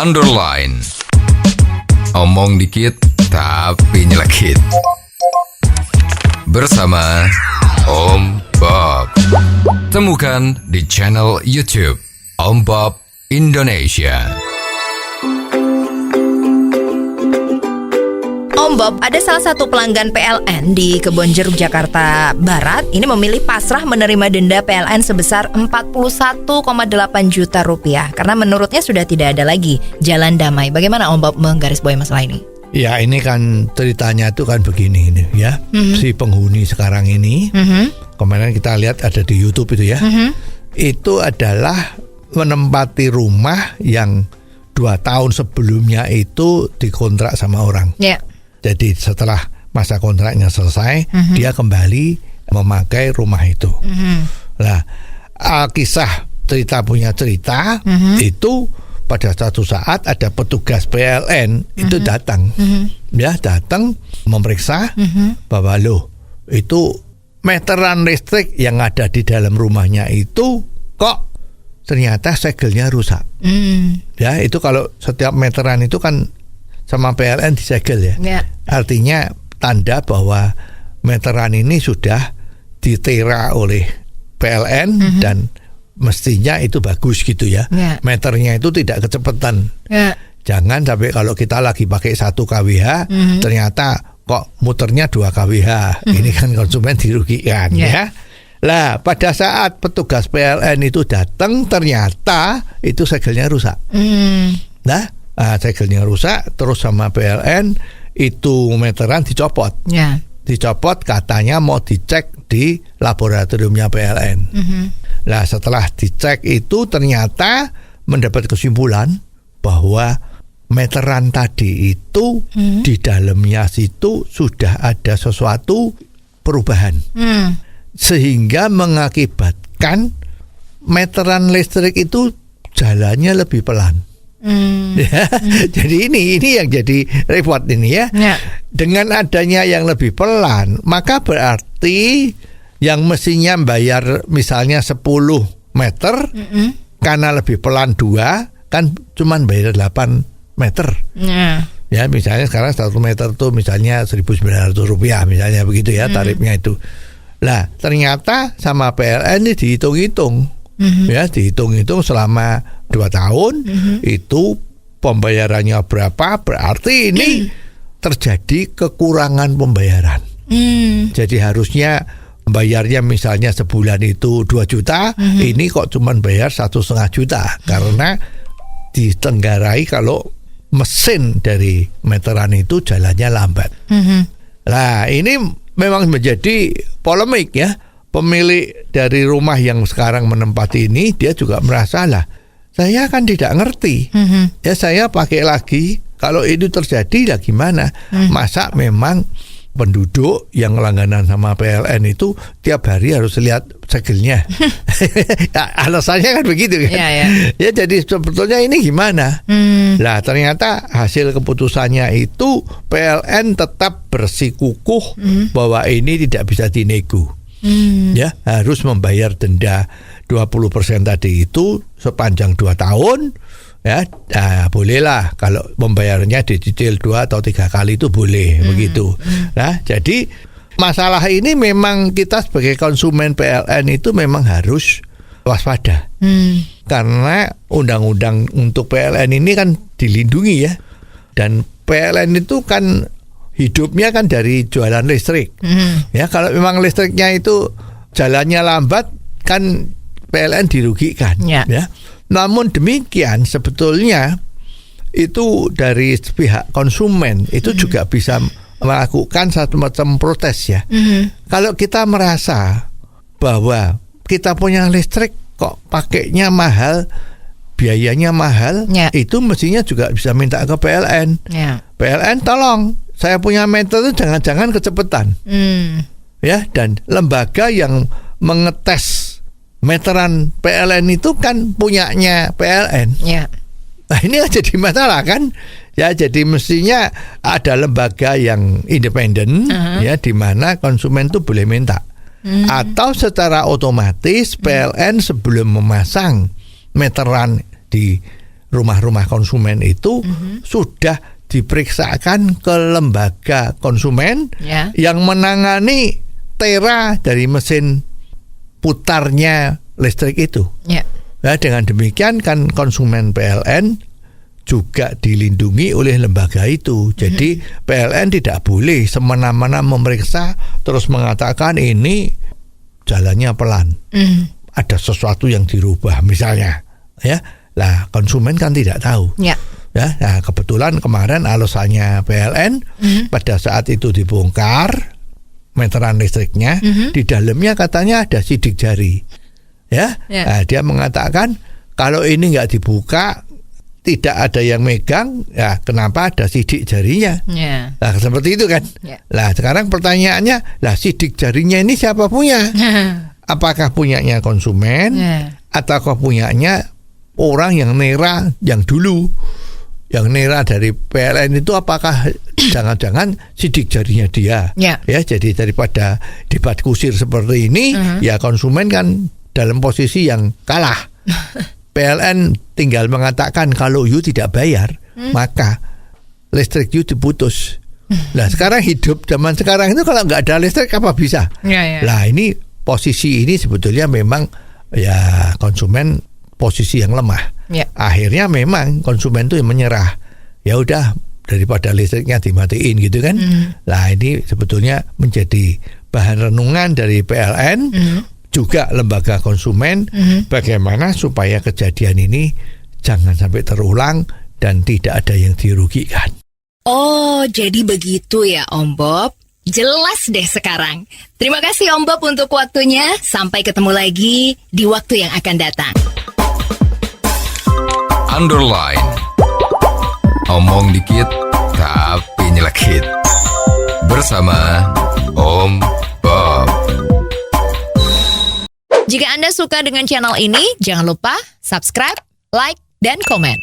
underline. Omong dikit tapi nyelekit. Bersama Om Bob. Temukan di channel YouTube Om Bob Indonesia. Om Bob, ada salah satu pelanggan PLN di Kebonjeruk, Jakarta Barat. Ini memilih pasrah menerima denda PLN sebesar 41,8 juta rupiah karena menurutnya sudah tidak ada lagi jalan damai. Bagaimana Om Bob menggarisbawahi masalah ini? Ya, ini kan ceritanya itu kan begini ini ya. Si penghuni sekarang ini, kemarin kita lihat ada di YouTube itu ya. Itu adalah menempati rumah yang 2 tahun sebelumnya itu dikontrak sama orang. Ya. Jadi setelah masa kontraknya selesai, dia kembali memakai rumah itu. Nah, kisah cerita punya cerita itu pada suatu saat ada petugas PLN itu datang, ya datang memeriksa bahwa loh itu meteran listrik yang ada di dalam rumahnya itu kok ternyata segelnya rusak. Ya itu kalau setiap meteran itu kan sama PLN disegel ya. Artinya tanda bahwa meteran ini sudah ditera oleh PLN dan mestinya itu bagus gitu ya. Meternya itu tidak kecepatan. Jangan sampai kalau kita lagi pakai 1 kWh ternyata kok muternya 2 kWh. Ini kan konsumen dirugikan ya. Lah pada saat petugas PLN itu datang ternyata itu segelnya rusak. Segelnya rusak terus sama PLN itu meteran dicopot. Dicopot katanya mau dicek di laboratoriumnya PLN. Nah setelah dicek itu ternyata mendapat kesimpulan bahwa meteran tadi itu di dalamnya situ sudah ada sesuatu perubahan. Sehingga mengakibatkan meteran listrik itu jalannya lebih pelan. Jadi ini yang jadi repot ini ya. Dengan adanya yang lebih pelan, maka berarti yang mestinya bayar misalnya 10 meter karena lebih pelan 2 kan cuman bayar 8 meter. Ya misalnya sekarang 1 meter tuh misalnya 1.900 rupiah misalnya begitu ya tarifnya itu. Lah ternyata sama PLN ini dihitung-hitung. Ya dihitung-hitung selama 2 tahun itu pembayarannya berapa, berarti ini terjadi kekurangan pembayaran. Jadi harusnya bayarnya misalnya sebulan itu 2 juta, ini kok cuman bayar 1,5 juta karena ditenggarai kalau mesin dari meteran itu jalannya lambat. Nah ini memang menjadi polemik ya. Pemilik dari rumah yang sekarang menempati ini dia juga merasa lah saya kan tidak ngerti ya saya pakai lagi kalau itu terjadi lah gimana. Masa memang penduduk yang langganan sama PLN itu tiap hari harus lihat segelnya. Alasannya kan begitu kan. Ya jadi sebetulnya ini gimana. Nah ternyata hasil keputusannya itu PLN tetap bersikukuh bahwa ini tidak bisa dinego. Ya harus membayar denda 20% tadi itu sepanjang 2 tahun ya. Bolehlah kalau membayarnya dicicil 2 atau 3 kali itu boleh begitu. Nah jadi masalah ini memang kita sebagai konsumen PLN itu memang harus waspada karena undang-undang untuk PLN ini kan dilindungi ya, dan PLN itu kan hidupnya kan dari jualan listrik. Ya kalau memang listriknya itu jalannya lambat kan PLN dirugikan. Ya. Namun demikian sebetulnya itu dari pihak konsumen itu juga bisa melakukan satu macam protes ya. Kalau kita merasa bahwa kita punya listrik kok pakainya mahal, biayanya mahal, itu mestinya juga bisa minta ke PLN. PLN tolong saya punya meter itu jangan-jangan kecepatan. Ya, dan lembaga yang mengetes meteran PLN itu kan punyanya PLN. Nah ini jadi masalah kan. Ya jadi mestinya ada lembaga yang independen ya di mana konsumen itu boleh minta. Atau secara otomatis PLN sebelum memasang meteran di rumah-rumah konsumen itu sudah diperiksakan ke lembaga konsumen yang menangani tera dari mesin putarnya listrik itu. Nah, dengan demikian kan konsumen PLN juga dilindungi oleh lembaga itu. Jadi PLN tidak boleh semena-mena memeriksa terus mengatakan ini jalannya pelan. Ada sesuatu yang dirubah misalnya, ya. Lah konsumen kan tidak tahu. Ya, nah kebetulan kemarin alasannya PLN pada saat itu dibongkar meteran listriknya, di dalamnya katanya ada sidik jari. Ya. Nah, dia mengatakan kalau ini nggak dibuka, tidak ada yang megang, ya kenapa ada sidik jarinya? Nah seperti itu kan. Nah sekarang pertanyaannya, lah sidik jarinya ini siapa punya? Apakah punyanya konsumen ataukah punyanya orang yang nera yang dulu, yang nera dari PLN itu, apakah jangan-jangan sidik jarinya dia? Ya, jadi daripada debat kusir seperti ini, ya konsumen kan dalam posisi yang kalah. PLN tinggal mengatakan kalau you tidak bayar, maka listrik you diputus. Nah sekarang hidup zaman sekarang itu kalau nggak ada listrik apa bisa? Lah ini posisi ini sebetulnya memang ya konsumen posisi yang lemah. Akhirnya memang konsumen itu yang menyerah. Ya udah, daripada listriknya dimatiin gitu kan. Lah ini sebetulnya menjadi bahan renungan dari PLN, juga lembaga konsumen, bagaimana supaya kejadian ini jangan sampai terulang dan tidak ada yang dirugikan. Oh, jadi begitu ya Om Bob. Jelas deh sekarang. Terima kasih Om Bob untuk waktunya. Sampai ketemu lagi di waktu yang akan datang. Underline. Omong dikit tapi nyelekit. Bersama Om Bob. Jika Anda suka dengan channel ini, jangan lupa subscribe, like, dan komen.